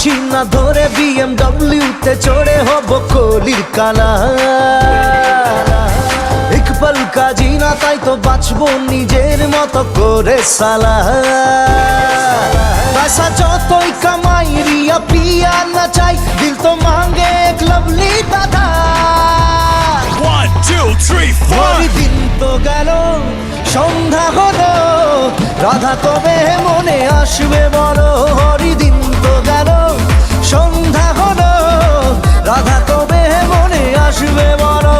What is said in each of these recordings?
বাঁশি না ধরে BMW তে চড়ে হব কলির কালা। এক পল কা জিনা তাই তো বাঁচবো নিজের মতো করে সালা। पैसा যতই কামাই রিয়া পিয়া না চাই, দিল তো মাঙ্গে এক লভলি দাদা। 1 2 3 4 দিন তো গেল সন্ধ্যা হলো, রাধা কবে মনে আসবে বলো। হরিদিন তো গেল সন্ধ্যা হলো, রাধা কবে মনে আসবে বলো।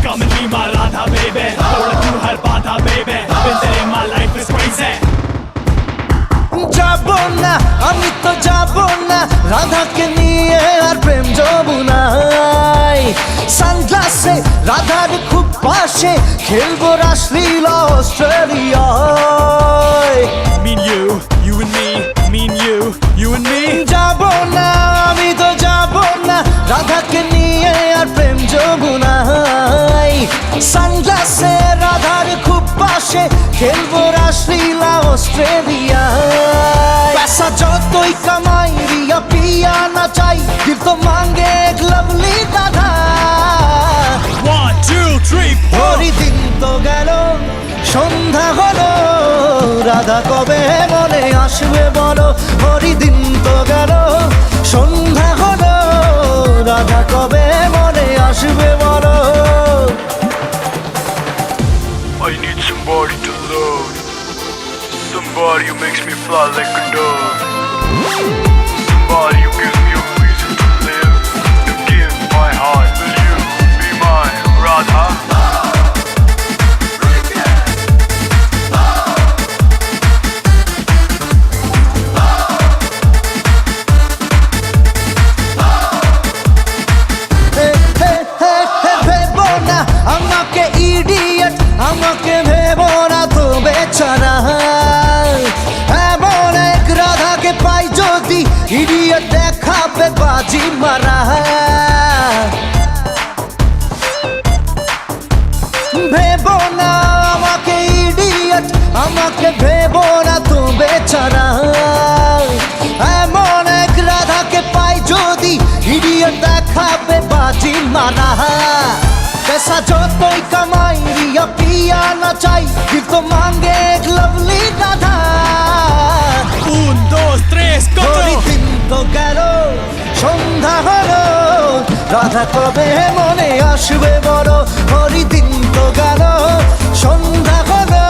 Come and be my Radha baby, तोड़ तू हर बाधा baby, बिन तेरे my life is crazy। যাব না আমি তো যাব না রাধাকে নিয়ে আর প্রেম যমুনায়। সানগ্লাসে রাধার খুব পাশে খেলবো রাসলীলা অস্ট্রেলিয়ায়। Me and you and me, me and you and me। যাব না আমি তো যাব না রাধাকে নিয়ে আর প্রেম যমুনায়। সানগ্লাসে রাধার খুব পাশে খেলবো রাসলীলা অস্ট্রেলিয়ায়। पैसा যতই কামাই রিয়া পিয়া না চাই, দিল তো মাঙ্গে এক লভলি দাদা। 1 2 3 4 দিন তো গেল সন্ধ্যা হলো, রাধা কবে মনে আসবে বলো। হরিদিন তো গেল সন্ধ্যা হলো, রাধা কবে মনে আসবে বলো। I need somebody to love, somebody who makes me fly like a dove, somebody who gives me a reason to live, to give my heart. Will you be my Radha? ভেবো না আমাকে ইডিয়েট, আমাকে ভেবো না তো বেচারা। এমন এক রাধাকে পাই যদি, ইডিয়েট দেখাবে বাজি মারা। ভেবো না আমাকে ইডিয়েট, আমাকে ভেবো না তো বেচারা। এমন এক রাধাকে পাই যদি, ইডিয়েট দেখাবে বাজি মারা। पैसा যতই কামাই রিয়া পিয়া না চাই, দিল তো মাঙ্গে এক লভলি দাদা। 1 2 3 go। দিন তো গেল সন্ধ্যা হলো, রাধা কবে মনে আসবে বলো। হরিদিন তো গেল সন্ধ্যা হলো,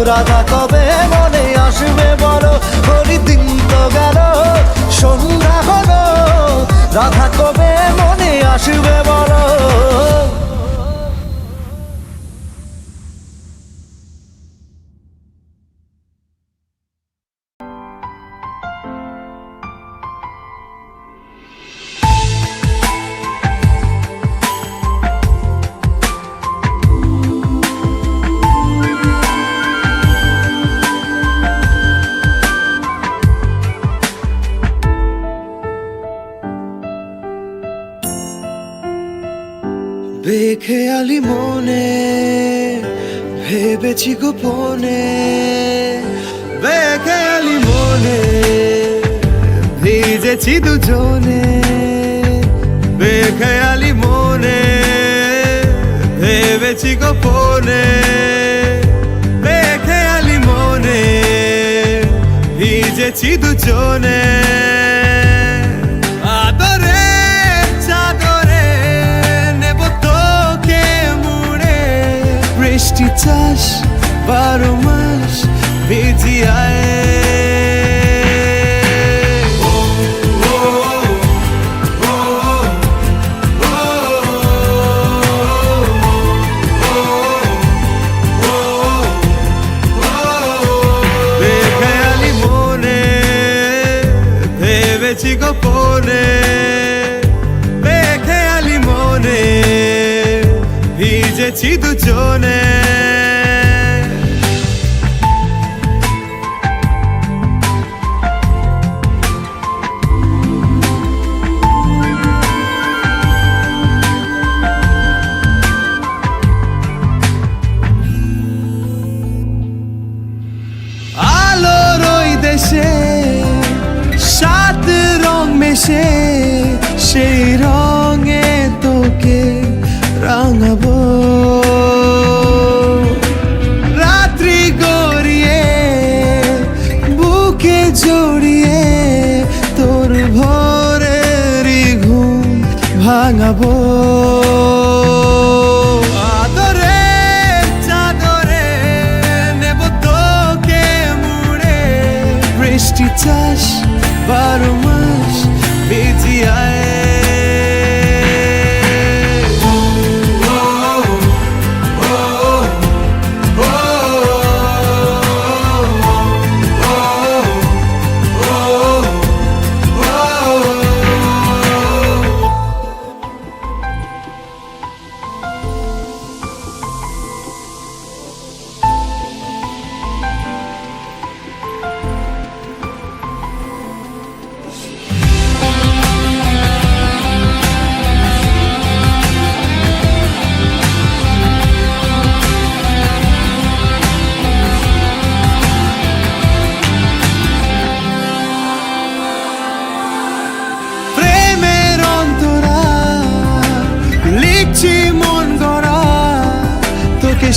রাধা কবে মনে আসবে বলো। হরিদিন তো গেল সন্ধ্যা হলো, রাধা কবে মনে আসবে বলো। বেখেয়ালি মনে ভেবেছি গোপনে, বেখেয়ালি মনে ভিজেছি দুজনে। বেখেয়ালি মনে ভেবেছি গোপনে, বেখেয়ালি মনে ভিজেছি দুজনে। বৃষ্টি চাষ 12 মাস ভিজিয়ায়। বেখেয়ালি মনে ভেবেছি গোপনে, বেখেয়ালি মনে ভিজেছি দুজনে। ভাঙাবো আদরে চাদরে নেব তোকে মুড়ে বৃষ্টি চাষ 12 মাস ভিজিয়ায়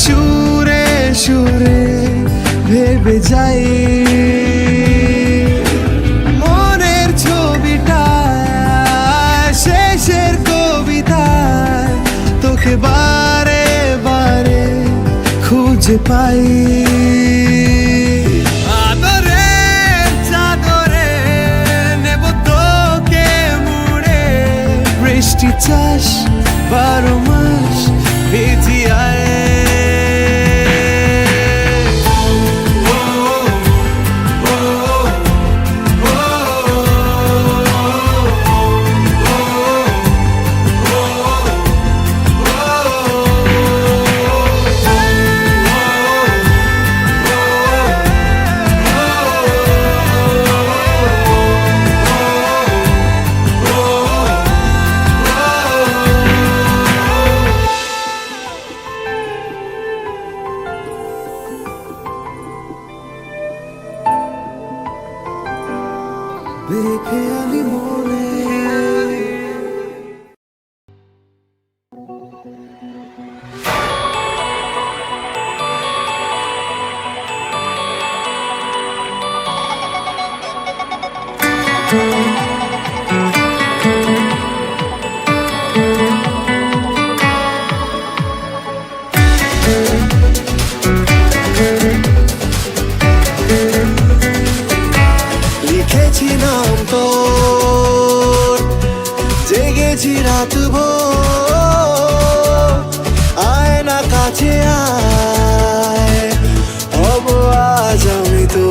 সুরে সুরে ভেবে যাই মনের ছবিটা শেষের কবিতায় তোকে বারে বারে খুঁজে পাই আদরে চাদরে নেব তোকে মুড়ে বৃষ্টি চাষ 12 মাস ভিজিয়ায় বেখেয়ালি মনে লিখেছিলাম তোর জেগেছি রাত ভোর আয় না কাছে আয় হব আজ আমি তো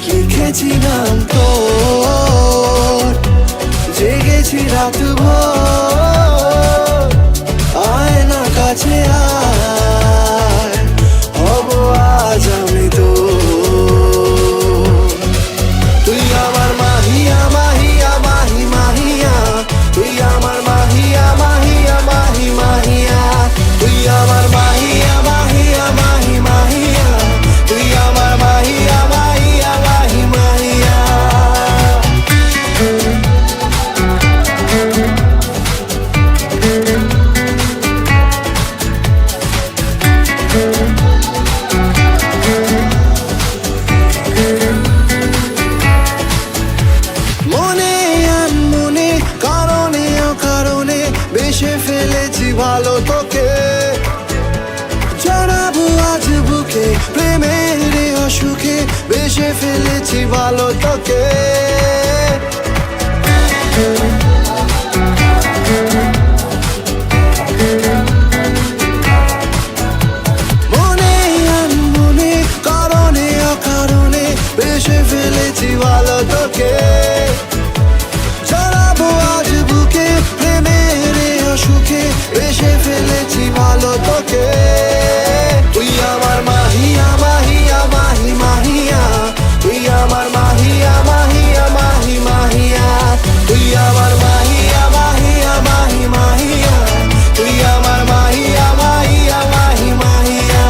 লিখেছিলাম তোর জেগেছি রাত ভোর আয় না কাছে আয় হব আজ আমি তো ভালো তোকে জানাবো আজ বুকে প্রেমের অসুখে বেশে ফেলেছি ভালো তোকে মনে আনমনে কারণে অকারণে বেশে ফেলেছি ভালো তোকে জানাবো আজ বুকে প্রেমের অসুখে বেশে ফেলেছি ভালো তোকে তুই আমার মাহিয়া মাহিয়া মাহি মাহিয়া তুই আমার মাহিয়া মাহিয়া মাহি মাহিয়া তুই আমার মাহিয়া মাহিয়া মাহি মাহিয়া তুই আমার মাহিয়া মাহিয়া মাহি মাহিয়া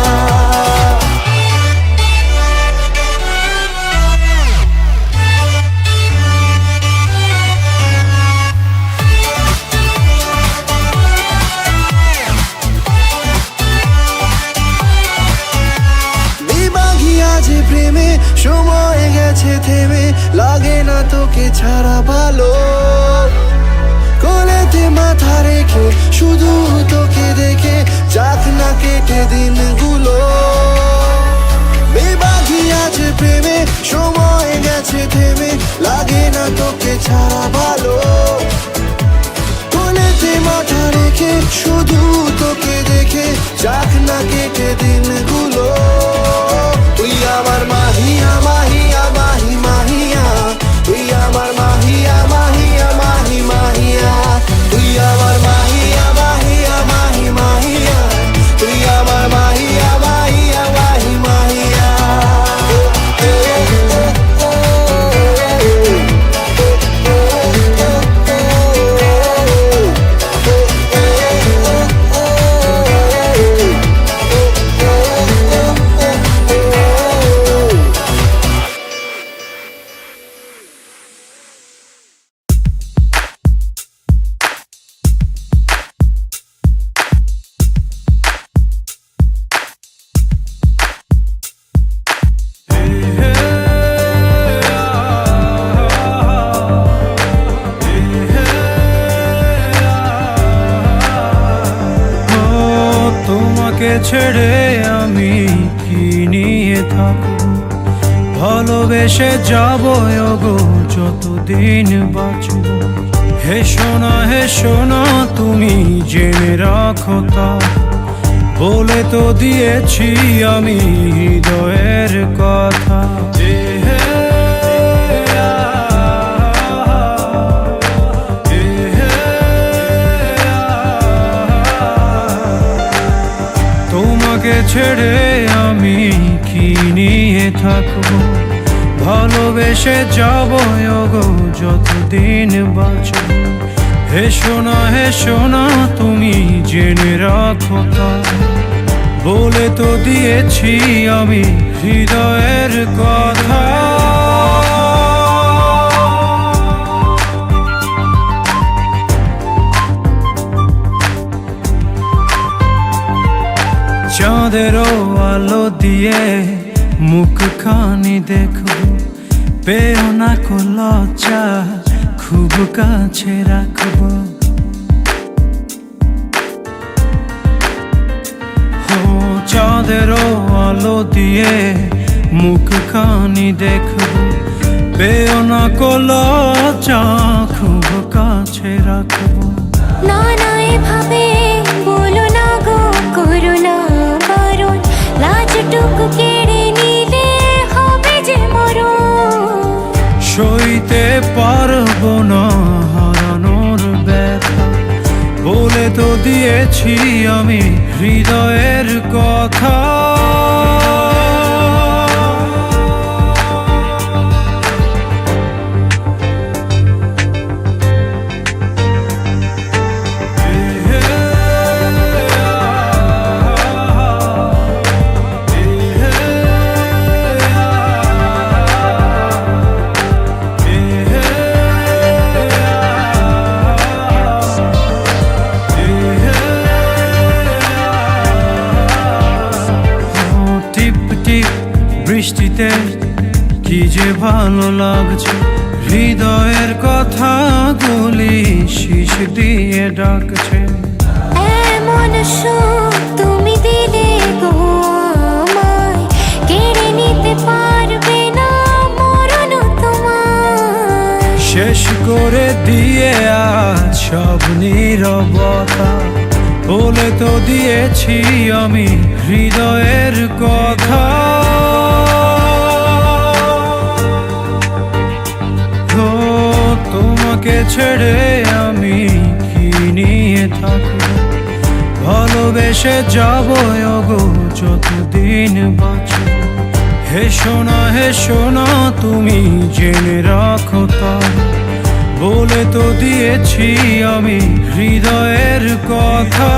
যে প্রেমে সময় গেছে থেমে লাগে না তোকে ছাড়া ভালো ভালোবেসে শুধু তোকে দেখে যাক না কেটে দিনগুলো। বেবাঘি আছে প্রেমে, সময় গেছে থেমে, লাগে না তোকে ছাড়া ভালো। কোলেতে মাথা রেখে শুধু তোকে দেখে যাক না কেটে দিনগুলো। তুই আমার মাহিয়া মাহিয়া মাহি মাহিয়া, তুই আমার মাহিয়া মাহিয়া মাহি মাহিয়া, তুই আমার মাহিয়া মাহিয়া মাহি মাহিয়া, তুই আমার মাহিয়া মাহিয়া মাহি মাহিয়া। তোমাকে ছেড়ে আমি কি নিয়ে থাকবো, ভালোবেসে যাবো গো যতদিন বাঁচব। হেসো না তুমি জেনে রাখো তা, বলে তো দিয়েছি আমি হৃদয়ের কথা। তোমাকে ছেড়ে আমি কি নিয়ে থাকবো, ভালোবেসে যাবো গো যতদিন বাঁচব। হেসো না তুমি জেনে রাখো তা, বলে তো দিয়েছি আমি হৃদয়ের কথা। চাঁদেরও আলো দিয়ে মুখখানি দেখবো, পেও না কো লজ্জা খুব কাছে রাখবো। চাঁদেরও আলো দিয়ে মুখখানি দেখবো, পেও না কো লজ্জা খুব কাছে রাখবো। না না এভাবে বলো না গো, করো না বারণ, লাজটুকু কেড়ে নিলে হবে যে মরণ। সইতে পারবো না হারানোর ব্যথা, বলে তো দিয়েছি আমি হৃদয়ের কথা। বৃষ্টিতে কি যে ভালো লাগছে, হৃদয়ের কথাগুলি শিশ দিয়ে ডাকছে। এমন সুখ তুমি দিলে গো আমায়, কেড়ে নিতে পারবে না মরণ তোমার। শেষ করে দিয়ে আজ সব নীরবতা, বলে তো দিয়েছি আমি হৃদয়ের কথা। তোমাকে ছেড়ে আমি কি নিয়ে থাকবো, ভালোবেসে যাবো গো যতদিন বাঁচব। হেসো না তুমি জেনে রাখো তা, বলে তো দিয়েছি আমি হৃদয়ের কথা।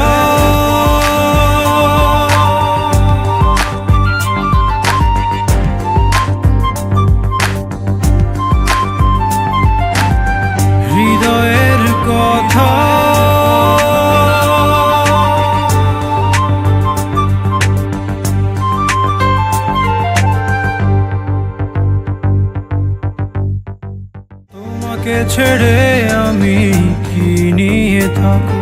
হৃদয়ের কথা। তোমাকে ছেড়ে আমি কি নিয়ে থাকবো,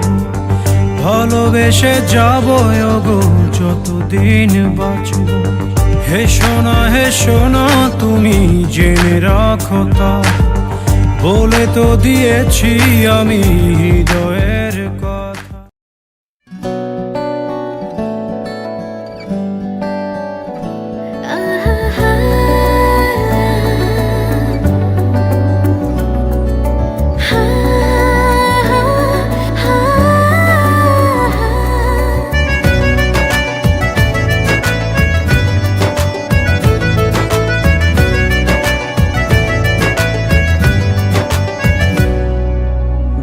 ভালোবেসে যাব গো যতদিন বাঁচব। হেসো না তুমি জেনে রাখো তা, বলে তো দিয়েছি আমি হৃদয়ের কথা।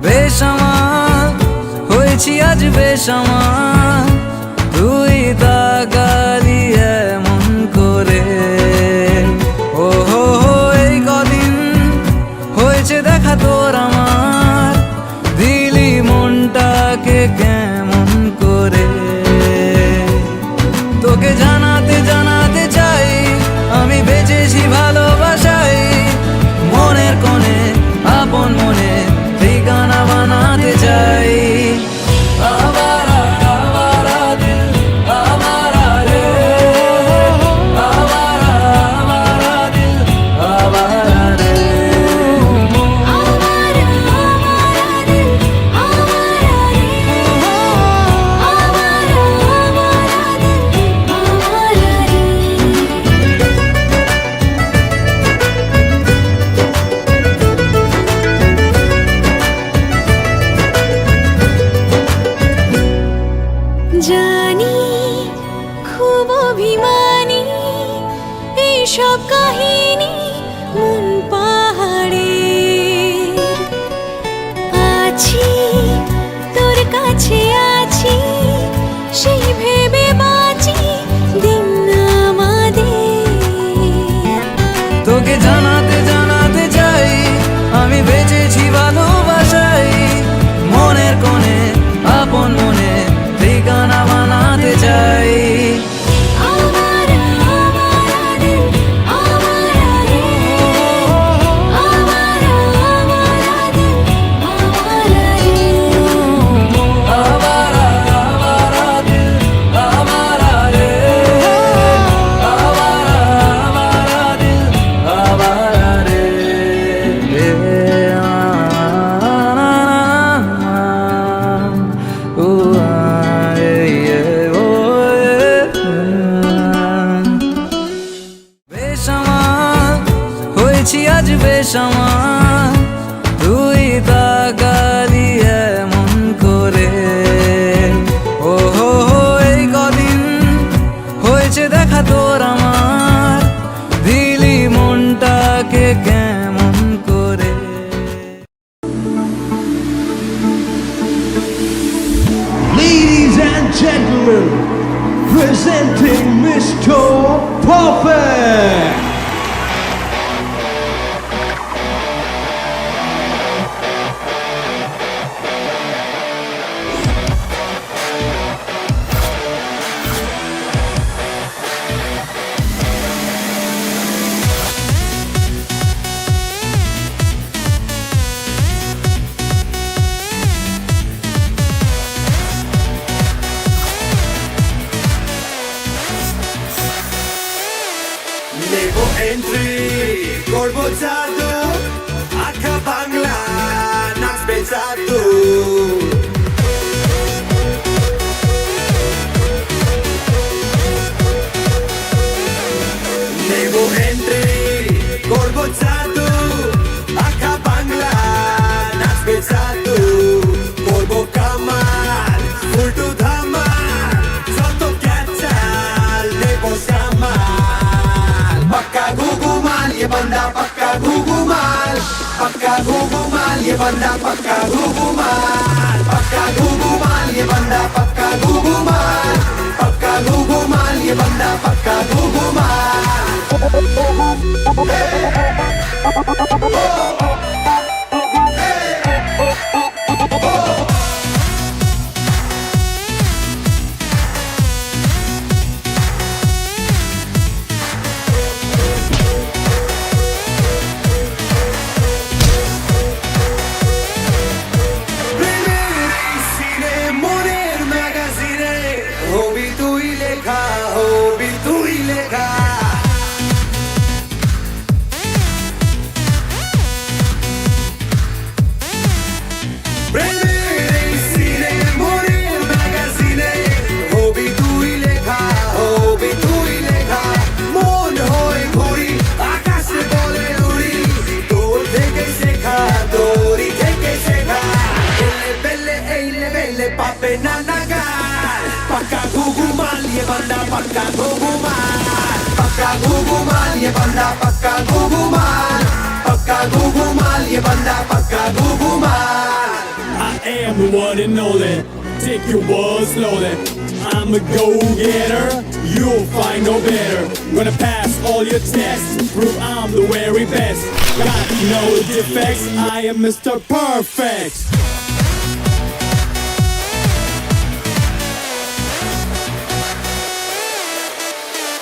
বেসামাল হয়েছি আজ বেসামাল, তুই তাকালি এমন করে। ও হো হো এই কদিন হয়েছে দেখা তোর আমার, দিলি মনটাকে কেমন করে। তোকে জানাতে চাই আমি বেঁচেছি ভালোবাসাই, মনের কোণে আপন মনে ঠিকানা বানাতে চাই। আবারা আবারা দিল আবারা রে, আবারা আবারা দিল আবারা রে। জানি খুব অভিমানী এইসব কাহিনী মন পাহাড়ে আছি, তোর কাছে আছি সেই ভেবে বাঁচি দিন আমাদের। তোকে জানাতে চাই আমি বেঁচেছি ভালোবাসাই, মনের কোণে আপন মনে ঠিকানা বানাতে চাই। আজ বেসামাল তুই তাকালি এমন করে। ও হো হো এই কদিন হয়েছে দেখা তোর আমার, দিলি মনটাকে কেমন করে। Ladies and gentlemen, presenting Mr. Perfect. নেব এন্ট্রি করবো জাদু, আঁকা বাংলা নাচবে জাদু। নেব এন্ট্রি করবো জাদু, আঁকা বাংলা নাচবে জাদু। করবো কামাল উল্টো ধামাল, যত ক্যাচাল নেব সামাল। पक्का घुघुमाल ये बंदा पक्का घुघुमाल, पक्का घुघुमाल ये बंदा पक्का घुघुमाल, पक्का घुघुमाल ये बंदा पक्का घुघुमाल, पक्का घुघुमाल ये बंदा पक्का घुघुमाल। पक्का घुघुमाल पक्का घुघुमाल ये बंदा पक्का घुघुमाल पक्का घुघुमाल ये बंदा पक्का घुघुमाल I am the one and only. Take your words slowly. I'm a go-getter. You'll find no better. Gonna pass all your tests. Prove I'm the very best. Got no defects. I am Mr. Perfect.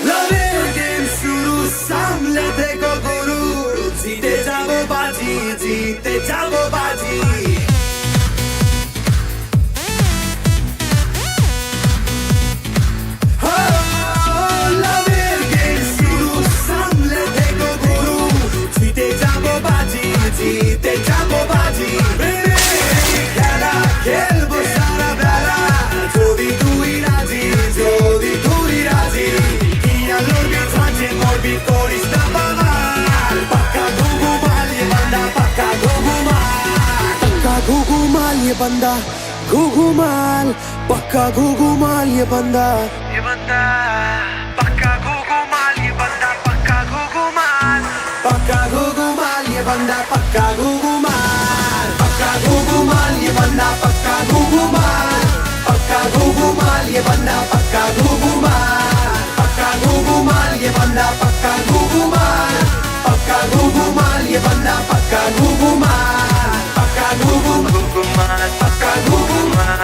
Lover game शुरू सामले देखो गुरु जीते जाओ बाजी जीते जाओ बाजी हो लवेर गेम शुरू सामले देखो गुरु जीते जाओ बाजी जीते जाओ बाजी खेला खेलबो सारा बेला যদি তুই রাজি যদি তুই রাজি Morbi করিস না বাঙাল পাক্কা ঘুঘুমাল ये बंदा पक्का घुघुमाल ये बंदा घुघुमाल पक्का घुघुमाल ये बंदा पक्का घुघुमाल ये बंदा पक्का घुघुमाल पक्का घुघुमाल ये बंदा पक्का घुघुमाल पक्का घुघुमाल ये बंदा पक्का घुघुमाल पक्का घुघुमाल ये बंदा पक्का घुघुमाल पक्का घुघुमाल ये बंदा पक्का घुघुमाल पक्का घुघुमाल ये बंदा पक्का घुघुमाल पक्का घुघुमाल पक्का घुघुमाल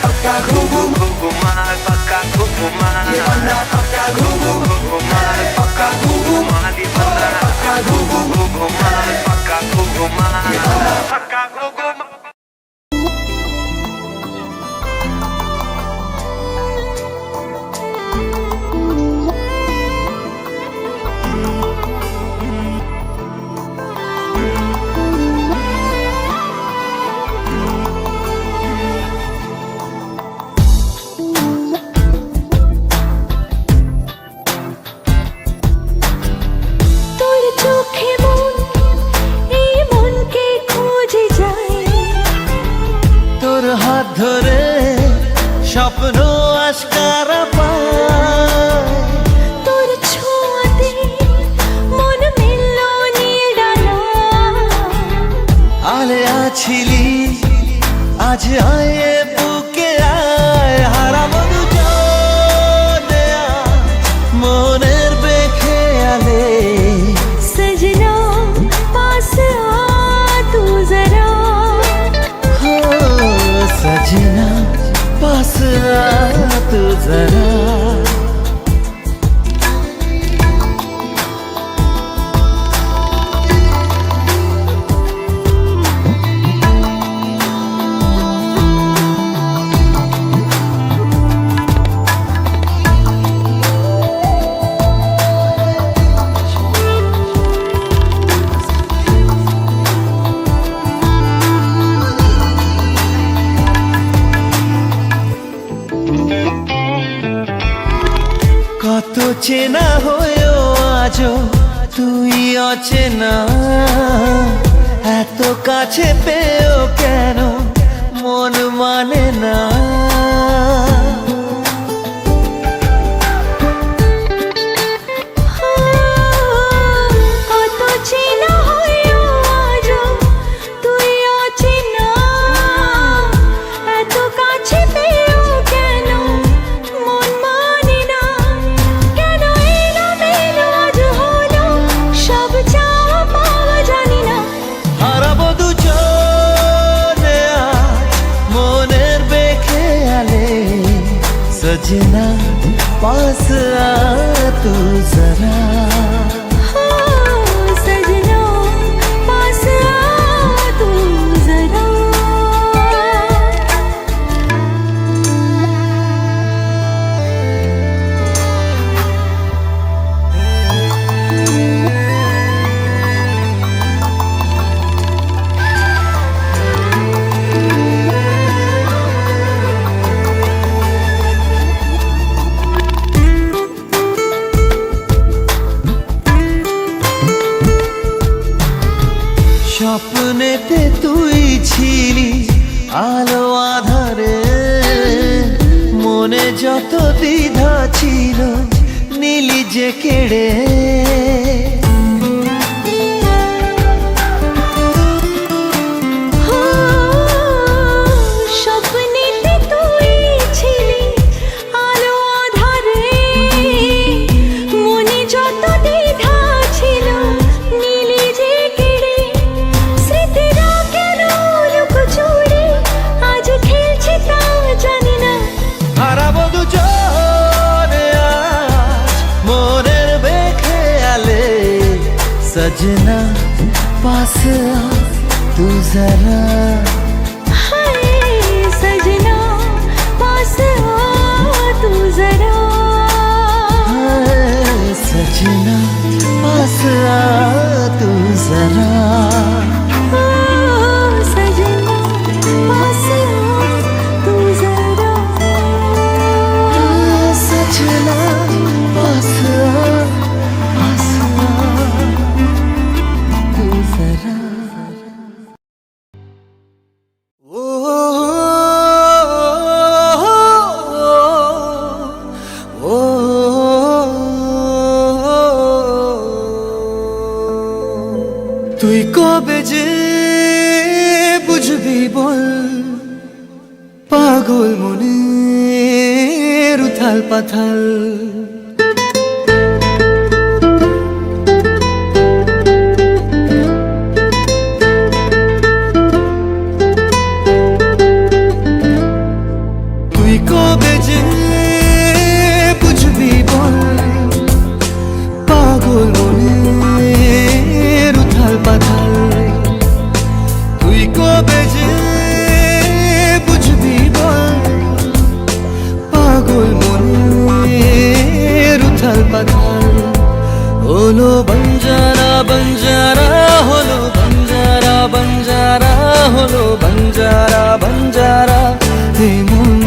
पक्का घुघुमाल पक्का घुघुमाल ये बंदा पक्का घुघुमाल पक्का घुघुमाल ये बंदा पक्का घुघुमाल पक्का घुघुमाल ये बंदा पक्का घुघुमाल তোর চোখে মন এই মনকে খুঁজে যায় তোর হাত ধরে স্বপ্ন আশকারা পায় তোর ছোঁয়াতে মন মিলল নীল ডানা আলে আছিলি আজ আয়ে বুকে আয় হারাবো দুজনে আজ মনের বেখেয়ালে सजना पास आ तू जरा हो सजना पास आ तू जरा কত চেনা হয়েও আজও তুই অচেনা এত কাছে পেয়েও কেন মন মানে না কত চেনা হয়েও আজও তুই অচেনা এত কাছে পেয়েও কেন মন মানে না কেন এলোমেলো আজ হলো সব চাওয়া পাওয়া জানি না হারাবো দুজনে আজ মনের বেখেয়ালে সजना पास आ तू जरा सजना पास आ तू जरा যে কেড়ে। স্বপ্নেতে তুই ছিলি আলো আধারে, মনে যত দ্বিধা ছিল নীলি যে কেড়ে। স্মৃতিরা কেন লুকোচুরি আজ খেলছে তা জানি না। হারাবো দুজনে আজ মনের বেখেয়ালে। সजना पास आ तू जरा, हाय सजना पास आ तू जरा। सजना पास आ तू जरा। सजना पास आ तू जरा। सजना पास आ तू जरा। তুই কবে যে বুঝবি বল, পাগল মনের উথাল পাথাল। তুই কবে যে বুঝবি বল, পাগল মনের উথাল পাথাল। তুই কবে যে বুঝবি বল, পাগল মনের উথাল পাথাল। হলো বঞ্জারা বঞ্জারা, হলো বঞ্জারা বঞ্জারা, হলো বঞ্জারা বঞ্জারা। হে মন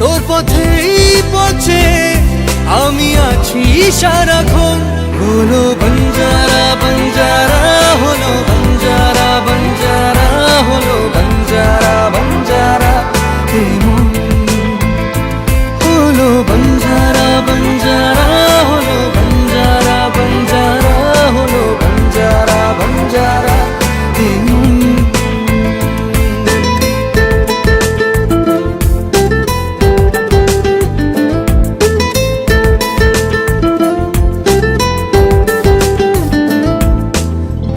তোর পথেই পথে আমি আছি সারাক্ষণ। হলো বঞ্জারা বঞ্জারা, হলো বঞ্জারা বঞ্জারা, হলো বঞ্জারা বঞ্জারা। হে মন হলো বঞ্জারা বঞ্জারা, হলো বঞ্জারা বঞ্জারা, হলো বঞ্জারা বঞ্জারা। হে মন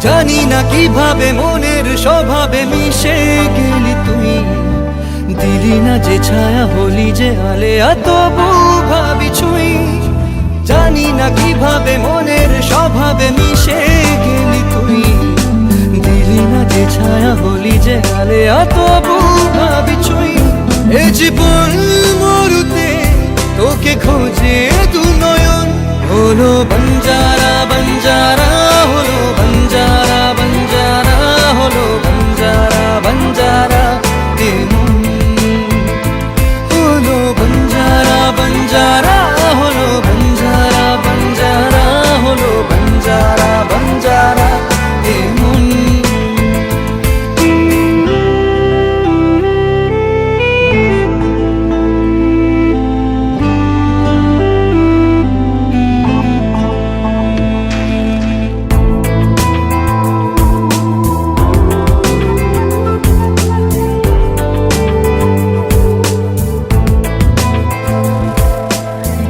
জানি না কিভাবে মনের স্বভাবে মিশে গেলি তুই। দিলি না যে ছায়া হলি যে আলেয়া, তবু ভাবি ছুঁই। জানি না কিভাবে মনের স্বভাবে মিশে গেলি তুই। দিলি না যে ছায়া হলি যে আলেয়া, তবু ভাবি ছুঁই। এ জীবন মরুতে তোকে খোঁজে দু নয়ন। হলো বঞ্জারা বঞ্জারা, হলো বঞ্জারা বঞ্জারা, হলো বঞ্জারা বঞ্জারা। হে মন হলো বঞ্জারা বঞ্জারা, হলো বঞ্জারা বঞ্জারা, হলো বঞ্জারা বঞ্জারা। হে মন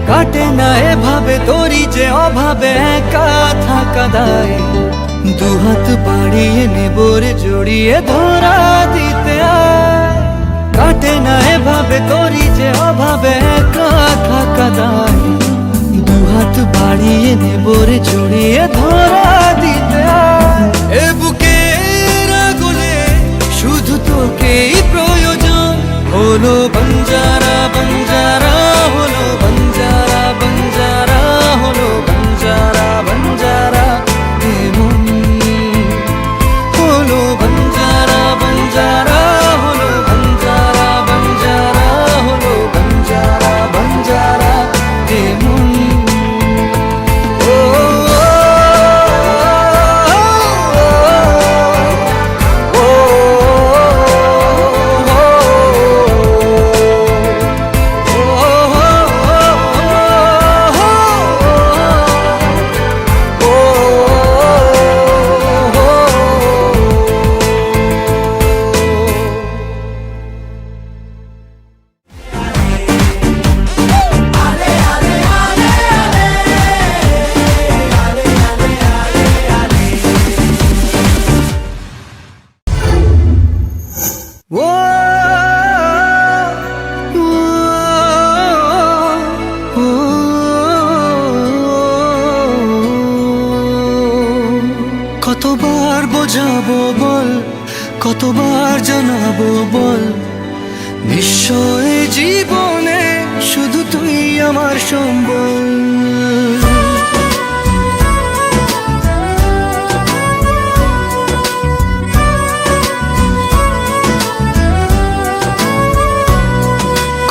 কাটে না এভাবে তোরি যে অভাবে একা থাকা দায়। দুহাত বাড়িয়ে নেবরে জড়িয়ে ধরা দিতে আয়। কাটে না এভাবে তোরি যে অভাবে একা থাকা দায়। দুহাত বাড়িয়ে নেবরে জড়িয়ে ধরা দিতে আয়। এ বুকের আগুনে শুধু তোকেই প্রয়োজন। হলো বঞ্জারা বঞ্জারা, হলো বঞ্জারা বঞ্জারা, হলো বঞ্জারা বঞ্জারা। হে মন হলো বঞ্জারা বঞ্জারা, হলো বঞ্জারা বঞ্জারা, হলো বঞ্জারা বঞ্জারা। হে মন ও ও কতবার জানাবো বল, নিশ্চয় জীবনে শুধু তুই আমার সম্বল।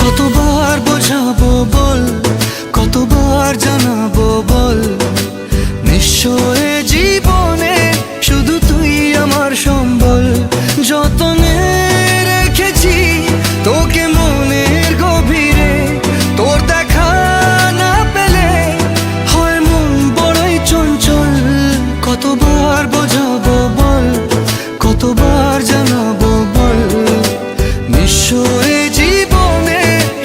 কতবার বোঝাবো বল, কতবার জানাবো বল, নিশ্চয় জীবনে শুধু তুই আমার সম্বল। যতনে রেখেছি তোকে মনের গভীরে, তোর দেখা না পেলে হয় মন বড়ই চঞ্চল। কতবার বোঝাবো বল, কতবার জানাবো বল, নিশ্চয় জীবনে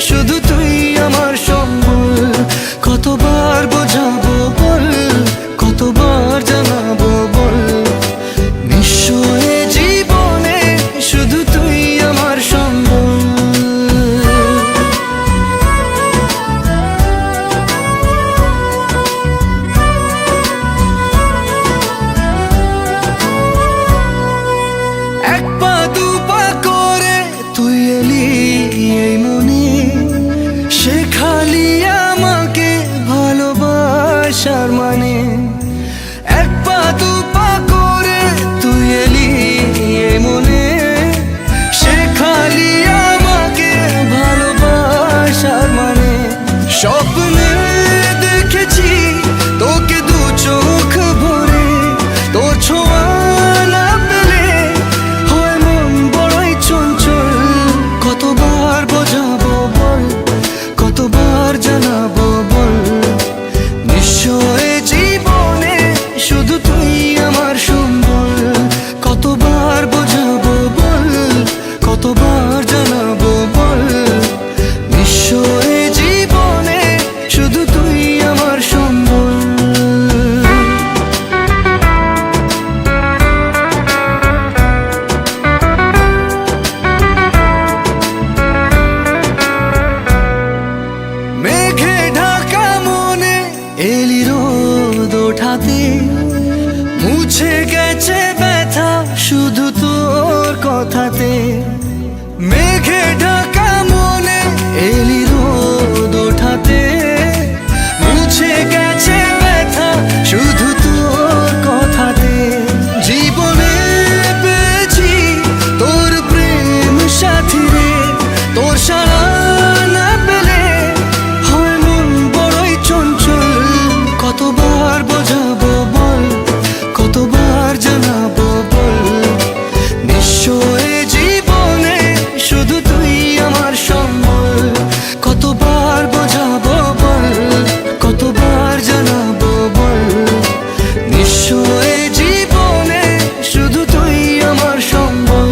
শুধু তুই আমার সম্বল। কতবার বোঝাবো বল, কতবার জানাবো বল, নিশ্চয় জীবনে শুধু তুই আমার সম্বল। এক পা দু পা করে তুই এলি এই মনে, শেখালি আমাকে ভালোবাসার মানে। এক পা দু পা করে তুই এলি এই মনে, শেখালি আমাকে ভালোবাসার মানে। স্বপ্নে দেখেছি তোকে দু চোখ ভরে, তোর ছোঁয়া না পেলে হয় মন বড়ই চঞ্চল। কতবার বোঝাবো বল, কতবার জানাবো বল, নিশ্চয় জীবনে শুধু তুই আমার সম্বল। কতবার বোঝাবো বল, কতবার জানাবো বল, নিশ্চয় জীবনে শুধু তুই আমার সম্বল। মেঘে ঢাকা মনে এলি রোদ ওঠাতে, মুছে গেছে ব্যথা শুধু তোর কথাতে। মেঘে ঢাকা মনে এলি রোদ ওঠাতে, মুছে গেছে ব্যথা শুধু তোর কথাতে। জীবনে পেয়েছি তোর প্রেম সাথী রে, তোর সারা না পেলে হয় মন বড়ই চঞ্চল। কতবার বোঝাবো বল, কতবার জানাবো বল, নিশ্চয় জীবনে শুধু তুই আমার সম্বল। কতবার বোঝাবো বল, কতবার জানাবো বল, নিশ্চয় জীবনে শুধু তুই আমার সম্বল।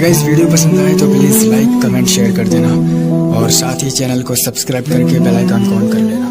गाइस वीडियो पसंद आए तो प्लीज़ लाइक कमेंट शेयर कर देना और साथ ही चैनल को सब्सक्राइब करके बेल आइकन को ऑन कर लेना।